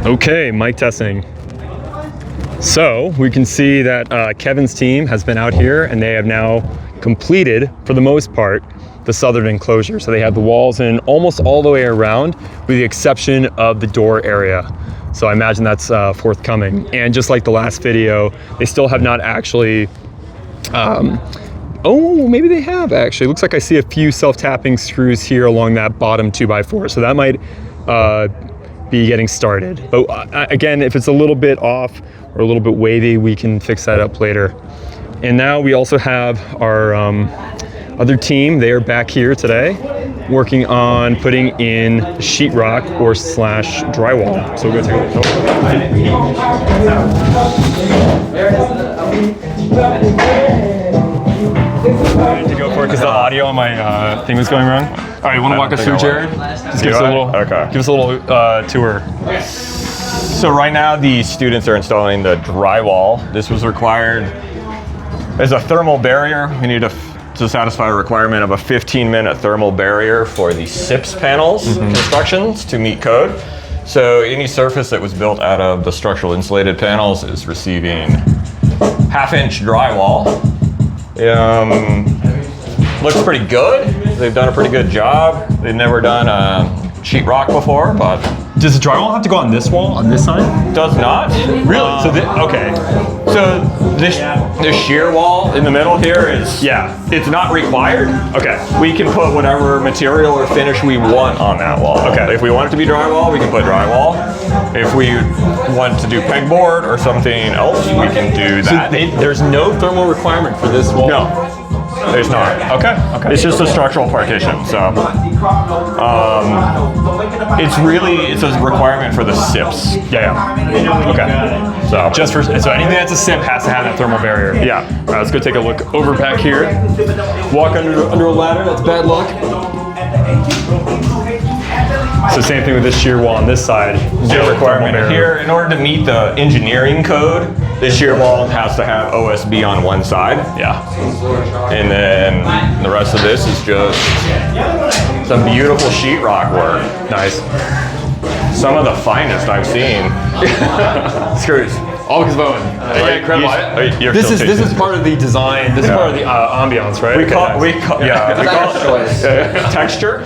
Okay, mic testing. So we can see that Kevin's team has been out here and they have now completed, for the most part, the southern enclosure. So they have the walls in almost all the way around with the exception of the door area. So I imagine that's forthcoming. And just like the last video, they still have not actually, oh, maybe they have actually. Looks like I see a few self-tapping screws here along that bottom 2x4. So that might be getting started. But again, if it's a little bit off or a little bit wavy, we can fix that up later. And now we also have our other team. They are back here today working on putting in sheetrock or slash drywall. So we'll go take a look. I need to go for it because the audio on my thing was going wrong. All right, you want to walk us through, Jared? Just give us a little tour. So right now the students are installing the drywall. This was required as a thermal barrier. We need to satisfy a requirement of a 15-minute thermal barrier for the SIPS panels constructions to meet code. So any surface that was built out of the structural insulated panels is receiving half-inch drywall. Looks pretty good. They've done a pretty good job. They've never done sheetrock before, but does the drywall have to go on this wall, on this side? Does not. Really? Okay. So this shear wall in the middle here is, it's not required. Okay. We can put whatever material or finish we want on that wall. Okay. If we want it to be drywall, we can put drywall. If we want to do pegboard or something else, we can do that. So there's no thermal requirement for this wall? No. There's not. Okay. It's just a structural partition. So it's a requirement for the SIPs. Yeah. Okay. So anything that's a SIP has to have that thermal barrier. Yeah. All right, let's go take a look over back here. Walk under a ladder. That's bad luck. So same thing with this shear wall on this side. Zero requirement here. In order to meet the engineering code, this shear wall has to have OSB on one side. Yeah. And then the rest of this is just some beautiful sheetrock work. Nice. Some of the finest I've seen. Screws. All because of Owen. This is part of the design. This is part of the ambiance, right? We call it texture.